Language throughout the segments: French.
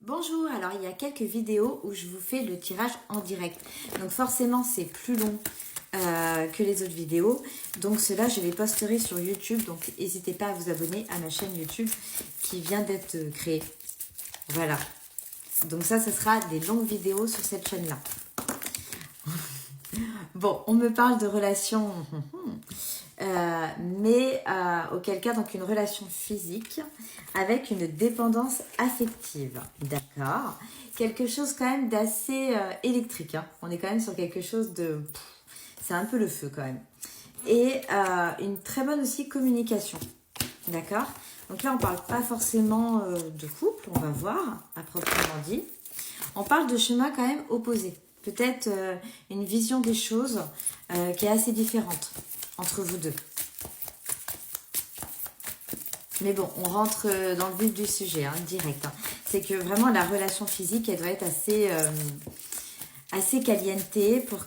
Bonjour, alors il y a quelques vidéos où je vous fais le tirage en direct. Donc forcément c'est plus long que les autres vidéos. Donc cela je les posterai sur YouTube. Donc n'hésitez pas à vous abonner à ma chaîne YouTube qui vient d'être créée. Voilà. Donc ça sera des longues vidéos sur cette chaîne-là. Bon, on me parle de relations, mais auquel cas donc une relation physique avec une dépendance affective, d'accord. Quelque chose quand même d'assez électrique, hein. On est quand même sur quelque chose de... c'est un peu le feu quand même. Et une très bonne aussi communication, d'accord. Donc là on parle pas forcément de couple, on va voir à proprement dit. On parle de chemins quand même opposés. Peut-être une vision des choses qui est assez différente entre vous deux. Mais bon, on rentre dans le vif du sujet, hein, direct. Hein. C'est que vraiment la relation physique, elle doit être assez caliente pour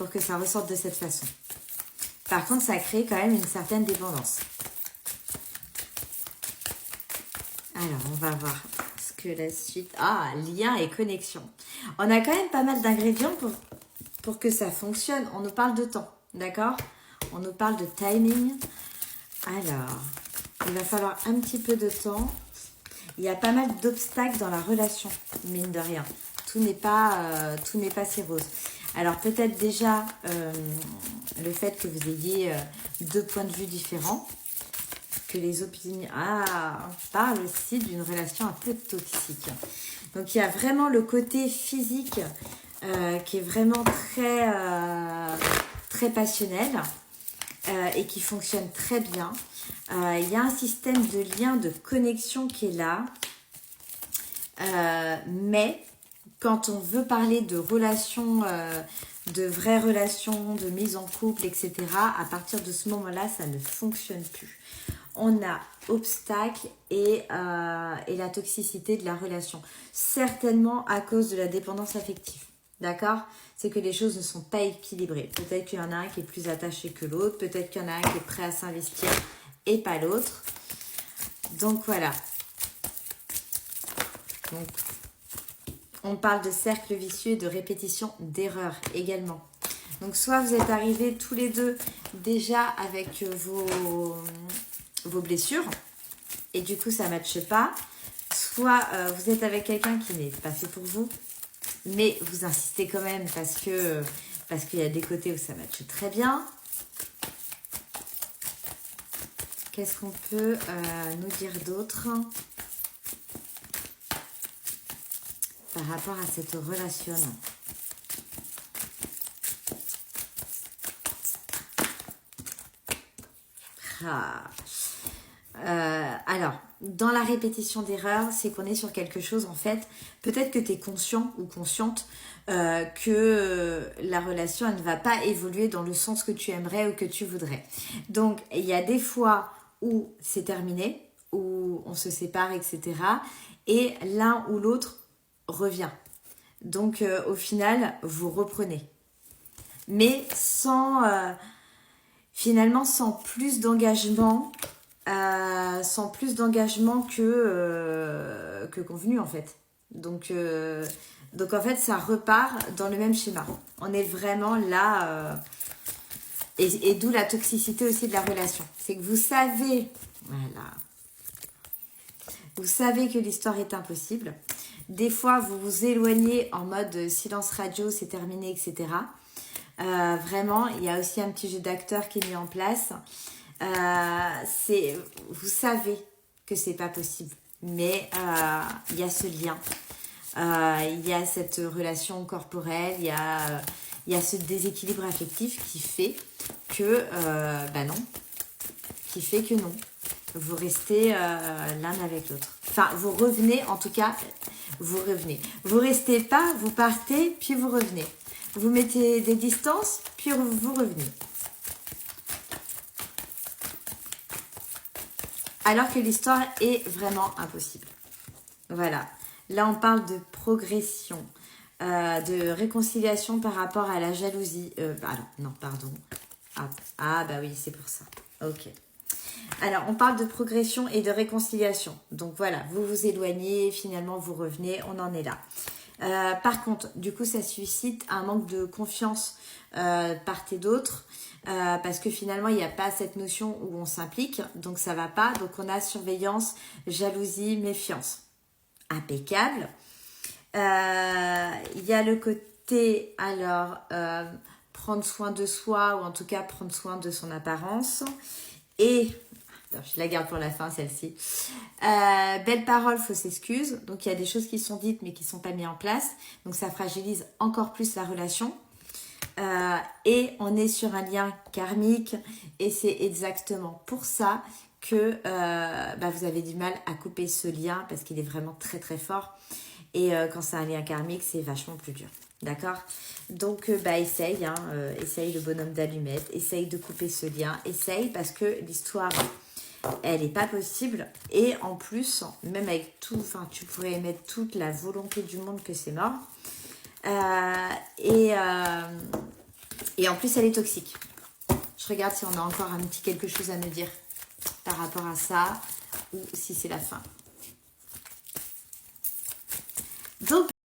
que ça ressorte de cette façon. Par contre, ça crée quand même une certaine dépendance. Alors, on va voir ce que la suite... Ah, lien et connexion. On a quand même pas mal d'ingrédients pour que ça fonctionne. On nous parle de temps, d'accord? On nous parle de timing. Alors, il va falloir un petit peu de temps. Il y a pas mal d'obstacles dans la relation, mine de rien. Tout n'est pas si rose. Alors, peut-être déjà le fait que vous ayez deux points de vue différents. Que les opinions... Ah, on parle aussi d'une relation un peu toxique. Donc, il y a vraiment le côté physique qui est vraiment très passionnel et qui fonctionne très bien. Il y a un système de lien, de connexion qui est là. Mais quand on veut parler de relations, de vraies relations, de mise en couple, etc., à partir de ce moment-là, ça ne fonctionne plus. On a obstacle et la toxicité de la relation. Certainement à cause de la dépendance affective. D'accord? C'est que les choses ne sont pas équilibrées. Peut-être qu'il y en a un qui est plus attaché que l'autre. Peut-être qu'il y en a un qui est prêt à s'investir et pas l'autre. Donc voilà. Donc, on parle de cercle vicieux et de répétition d'erreurs également. Donc soit vous êtes arrivés tous les deux déjà avec vos blessures et du coup ça ne matche pas, soit vous êtes avec quelqu'un qui n'est pas fait pour vous, mais vous insistez quand même parce qu'il y a des côtés où ça matche très bien. Qu'est-ce qu'on peut nous dire d'autre par rapport à cette relation? Alors, dans la répétition d'erreurs, c'est qu'on est sur quelque chose, en fait, peut-être que tu es conscient ou consciente que la relation, elle ne va pas évoluer dans le sens que tu aimerais ou que tu voudrais. Donc, il y a des fois où c'est terminé, où on se sépare, etc. Et l'un ou l'autre revient. Donc, au final, vous reprenez. Mais finalement, sans plus d'engagement... sans plus d'engagement que convenu en fait. Donc en fait ça repart dans le même schéma. On est vraiment là et d'où la toxicité aussi de la relation. C'est que vous savez, voilà, vous savez que l'histoire est impossible. Des fois vous vous éloignez en mode silence radio, c'est terminé, etc. Vraiment, il y a aussi un petit jeu d'acteur qui est mis en place. Vous savez que c'est pas possible, mais il y a ce lien, il y a cette relation corporelle, il y a ce déséquilibre affectif qui fait que non, qui fait que non, vous restez l'un avec l'autre. Enfin, vous revenez, en tout cas, vous revenez. Vous restez pas, vous partez, puis vous revenez. Vous mettez des distances, puis vous revenez. Alors que l'histoire est vraiment impossible. Voilà. Là, on parle de progression, de réconciliation par rapport à la jalousie. Bah oui, c'est pour ça. Ok. Alors, on parle de progression et de réconciliation. Donc voilà, vous vous éloignez, finalement vous revenez, on en est là. Par contre, du coup, ça suscite un manque de confiance part et d'autre. Parce que finalement, il n'y a pas cette notion où on s'implique. Donc ça va pas. Donc on a surveillance, jalousie, méfiance. Impeccable. Il y a le côté, alors, prendre soin de soi, ou en tout cas prendre soin de son apparence. Et, attends, je la garde pour la fin, celle-ci. Belle parole, fausse excuse. Donc, il y a des choses qui sont dites, mais qui ne sont pas mises en place. Donc, ça fragilise encore plus la relation. Et on est sur un lien karmique. Et c'est exactement pour ça que vous avez du mal à couper ce lien, parce qu'il est vraiment très, très fort. Et quand c'est un lien karmique, c'est vachement plus dur. D'accord? Donc, essaye, essaye le bonhomme d'allumette, essaye de couper ce lien, essaye parce que l'histoire, elle n'est pas possible. Et en plus, même avec tout, enfin, tu pourrais mettre toute la volonté du monde que c'est mort. Et en plus, elle est toxique. Je regarde si on a encore un petit quelque chose à me dire par rapport à ça ou si c'est la fin. Donc,